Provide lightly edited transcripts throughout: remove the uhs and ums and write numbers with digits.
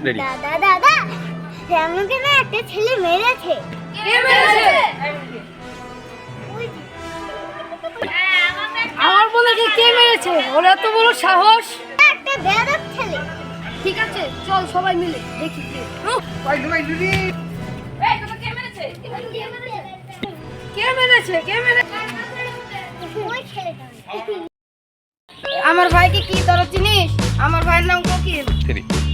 দাদা দাদা আমাকে না একটা ছেলে মেরেছে। কে মেরেছে? আমার বোনকে কে মেরেছে? ওর এত বড় সাহস! একটা বেয়াদব ছেলে। ঠিক আছে চল সবাই মিলে দেখি কে। এই তোকে কে মেরেছে? কে মেরেছে? কে মেরেছে? ওই ছেলেটা। আমার ভাইকে কি তোরা চিনিস? আমার ভাইয়ের নাম কোকিল।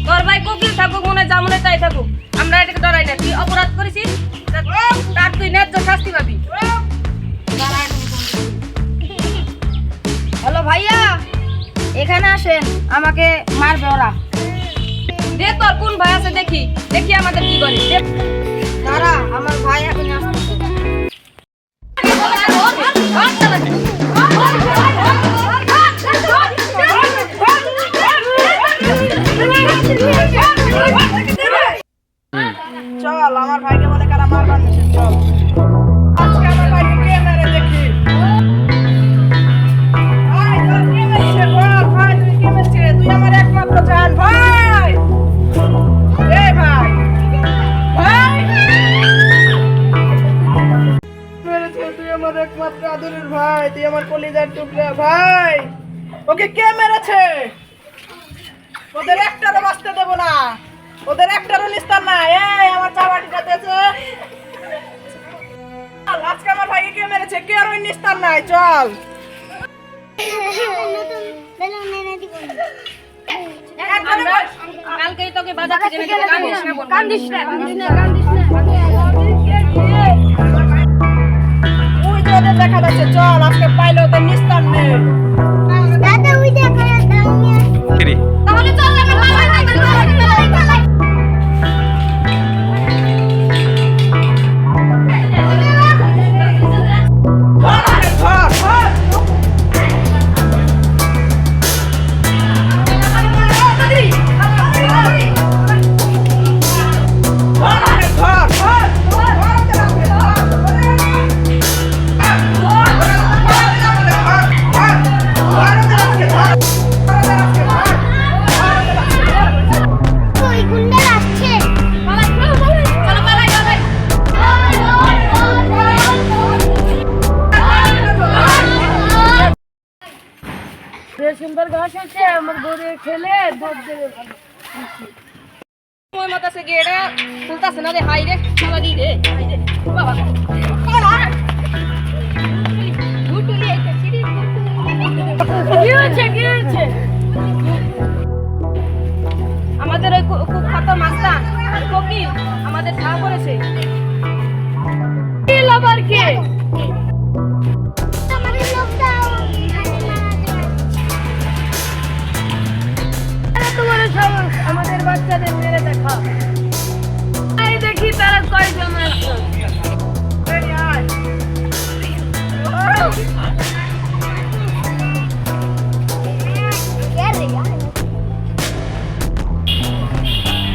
তোর ভাই কোকিল থাকুক মনে যা মনে তাই থাকুক, আমরা এটাকে ডরাই না। তুই অপরাধ করেছিস, তার তুই ন্যায্য শাস্তি পাবি। হ্যালো ভাইয়া, এখানে আসেন, আমাকে মারবে ওরা। দেখ তোর কোন ভাই আছে দেখি, দেখি আমাদের কি করে। দাঁড়া, আমার ভাই এখন আসছে। চল আমার ভাইকে বলে কারা মারবার নিষেধ। চল আজকে আমার ভাইকে কে মেরে দেখি। ভাই তোর কে মেরেছে? বল ভাই তুই কে মেরেছে? তুই আমার একমাত্র জান ভাই। এই ভাই ভাই মেরেছে, তুই আমার একমাত্র আদরের ভাই, তুই আমার কলিজার টুকরা ভাই। ওকে কে মেরেছে? ওদের একটারও বাঁচতে দেবো না, ওদের একটারও নিস্তার নাই। এই আমার চাবাটিটা দিয়েছে। আজকে আমার ভাইকে কে মেরেছে? কে আর ওই নিস্তার নাই। চল কালকেই তোকে বাজার থেকে কান্দিস না, ওই যে ওদের দেখা যাচ্ছে। চল আজকে পাইলে ওদের নিস্তার নেই। দাদা ওই দেখা যাচ্ছে। তাহলে চল সুন্দর ঘাস আছে, আমার গরু খেলে দুধ দেবে ভালো। সময় মতো সে গিয়ে তুলতাছে না রে। হাই রে চালা দি রে, হাই রে বাবা। কি হয়েছে? আমাদের ওই কুখ্যাত মাস্টার কোকিল আমাদের ধরা করেছে। আবার কে? আমাদের বাচ্চাদের মেরে দেখা। এই দেখি তারা কয়জন আছে।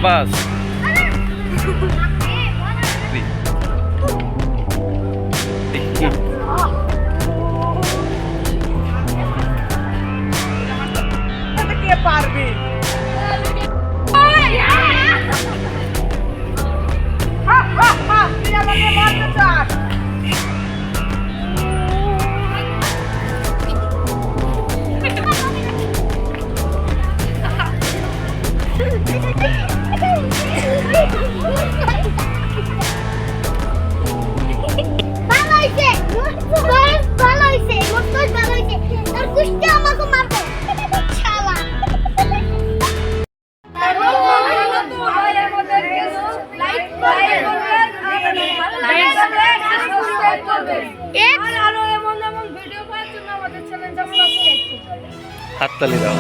বাস কে পারবে? হাততালি দাও।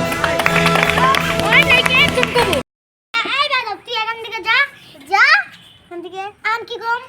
তুই এখান থেকে যা, যা এখান থেকে। আর কি কম